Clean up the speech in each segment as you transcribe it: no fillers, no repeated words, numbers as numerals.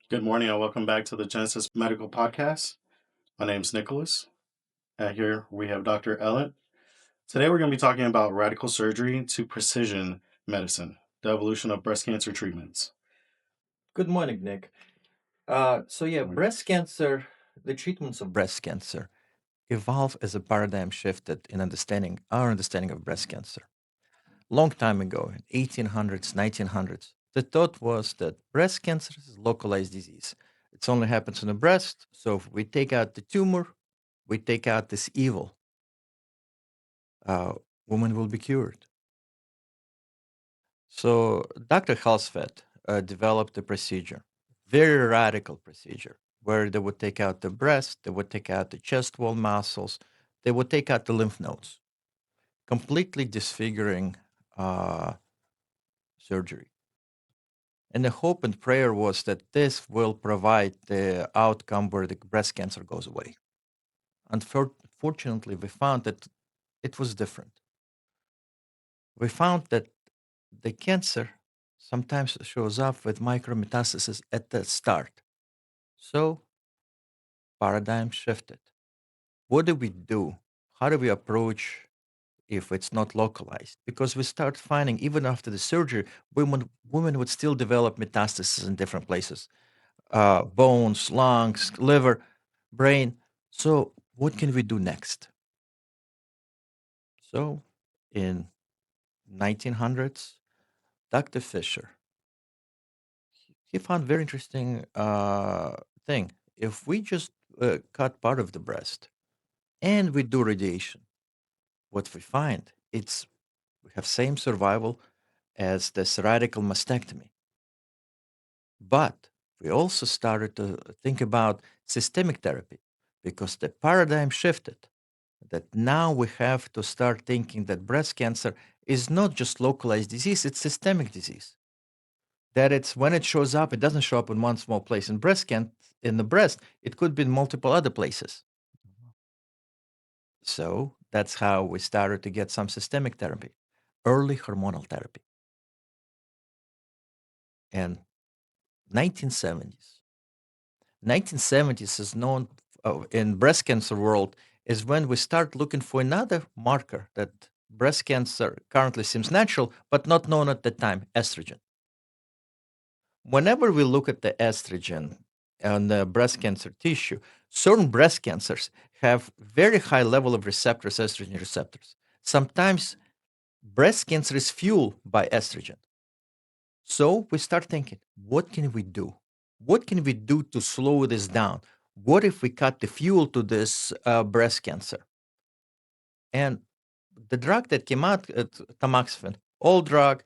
Good morning and welcome back to the Genesis Medical Podcast. My name's Nicholas, and here we have Dr. Ellent. Today we're going to be talking about radical surgery to precision medicine, the evolution of breast cancer treatments. Good morning, Nick. Breast cancer, the treatments of breast cancer evolve as a paradigm shifted in our understanding of breast cancer. Long time ago, in 1800s, 1900s, the thought was that breast cancer is a localized disease. It only happens in the breast, so if we take out the tumor, we take out this evil, uh, woman will be cured. So Dr. Halsfeld developed a procedure, very radical procedure, where they would take out the breast, they would take out the chest wall muscles, they would take out the lymph nodes, completely disfiguring uh, surgery. And the hope and prayer was that this will provide the outcome where the breast cancer goes away. Unfortunately, we found that it was different. We found that the cancer sometimes shows up with micrometastasis at the start. So, paradigm shifted. What do we do? How do we approach if it's not localized? Because we start finding, even after the surgery, women would still develop metastasis in different places bones, lungs, liver, brain. So, what can we do next? So, in 1900s, Dr. Fisher he found very interesting thing. If we just cut part of the breast and we do radiation, what we find it's we have same survival as this radical mastectomy. But we also started to think about systemic therapy because the paradigm shifted. That now we have to start thinking that breast cancer is not just localized disease; it's systemic disease. That it's when it shows up, it doesn't show up in one small place. In the breast, it could be in multiple other places. So that's how we started to get some systemic therapy, early hormonal therapy. And 1970s. 1970s is known in breast cancer world is when we start looking for another marker that breast cancer currently seems natural, but not known at the time, estrogen. Whenever we look at the estrogen on the breast cancer tissue, certain breast cancers have very high level of receptors, estrogen receptors. Sometimes breast cancer is fueled by estrogen. So we start thinking, what can we do? What can we do to slow this down? What if we cut the fuel to this breast cancer? And the drug that came out, tamoxifen, old drug,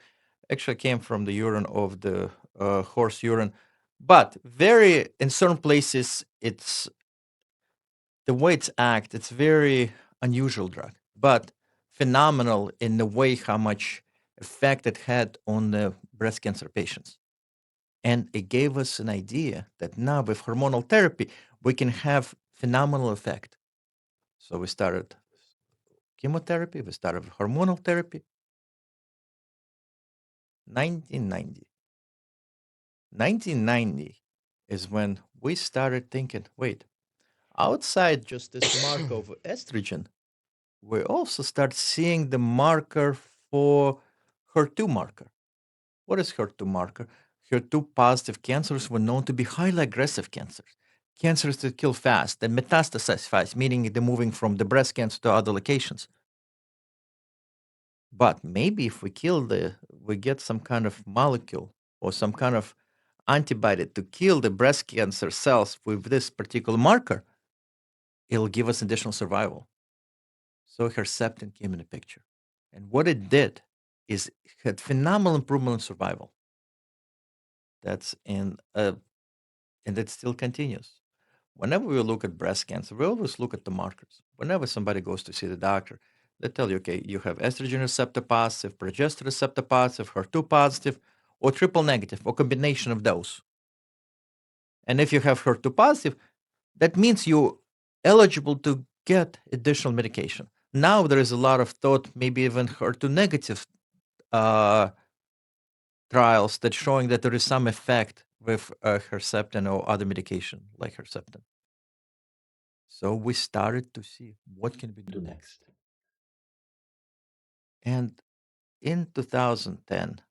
actually came from the urine of the horse urine, but very in certain places, it's the way it's act. It's very unusual drug, but phenomenal in the way how much effect it had on the breast cancer patients. And it gave us an idea that now with hormonal therapy, we can have phenomenal effect. So we started chemotherapy, we started hormonal therapy. 1990. 1990 is when we started thinking, wait, outside just this marker of estrogen, we also start seeing the marker for HER2 marker. What is HER2 marker? HER2 positive cancers were known to be highly aggressive cancers. Cancers that kill fast and metastasize fast, meaning they're moving from the breast cancer to other locations. But maybe if we get some kind of molecule or some kind of antibody to kill the breast cancer cells with this particular marker, it'll give us additional survival. So Herceptin came in the picture. And what it did is it had phenomenal improvement in survival. That's in and it still continues. Whenever we look at breast cancer, we always look at the markers. Whenever somebody goes to see the doctor, they tell you, okay, you have estrogen receptor positive, progesterone receptor positive, HER2 positive, or triple negative, or combination of those. And if you have HER2 positive, that means you're eligible to get additional medication. Now there is a lot of thought, maybe even HER2 negative uh, trials that showing that there is some effect with Herceptin or other medication like Herceptin. So we started to see what can we do next. And in 2010,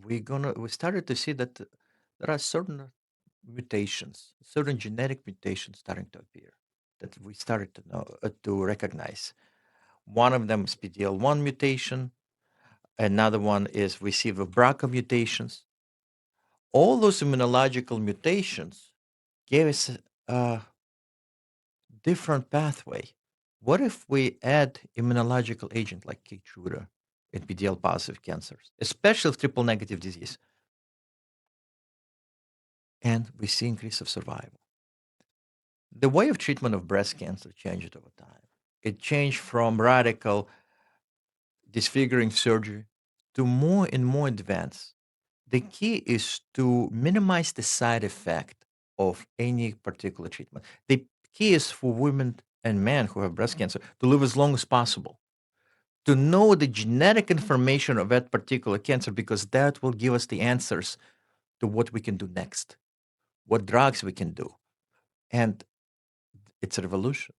we started to see that there are certain mutations, certain genetic mutations starting to appear that we started to know to recognize. One of them is PDL1 mutation. Another one is we see the BRCA mutations. All those immunological mutations gave us a different pathway. What if we add immunological agent like Keytruda in PDL positive cancers, especially with triple negative disease, and we see increase of survival? The way of treatment of breast cancer changed over time. It changed from radical disfiguring surgery to more and more advanced. The key is to minimize the side effect of any particular treatment. The key is for women and men who have breast cancer to live as long as possible, to know the genetic information of that particular cancer, because that will give us the answers to what we can do next, what drugs we can do. And it's a revolution.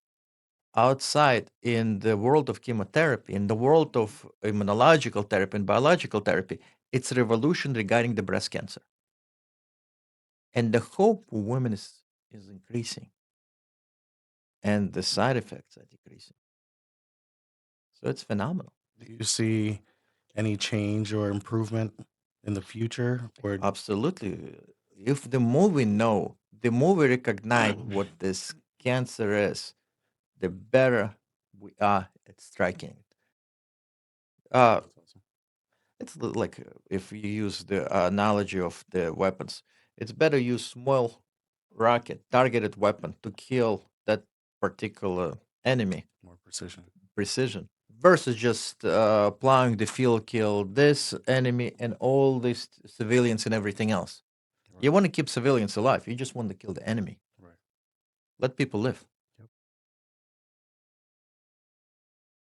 Outside in the world of chemotherapy, in the world of immunological therapy and biological therapy, it's a revolution regarding the breast cancer. And the hope for women is increasing, and the side effects are decreasing. So it's phenomenal. Do you see any change or improvement in the future? Or Absolutely. If the more we know, the more we recognize what this cancer is, the better we are at striking it. Uh, that's awesome. it's like if you use the analogy of the weapons, it's better use small rocket, targeted weapon to kill that particular enemy, More precision. precision, versus just plowing the field, kill this enemy and all these civilians and everything else. Right. You want to keep civilians alive. You just want to kill the enemy. Right. Let people live.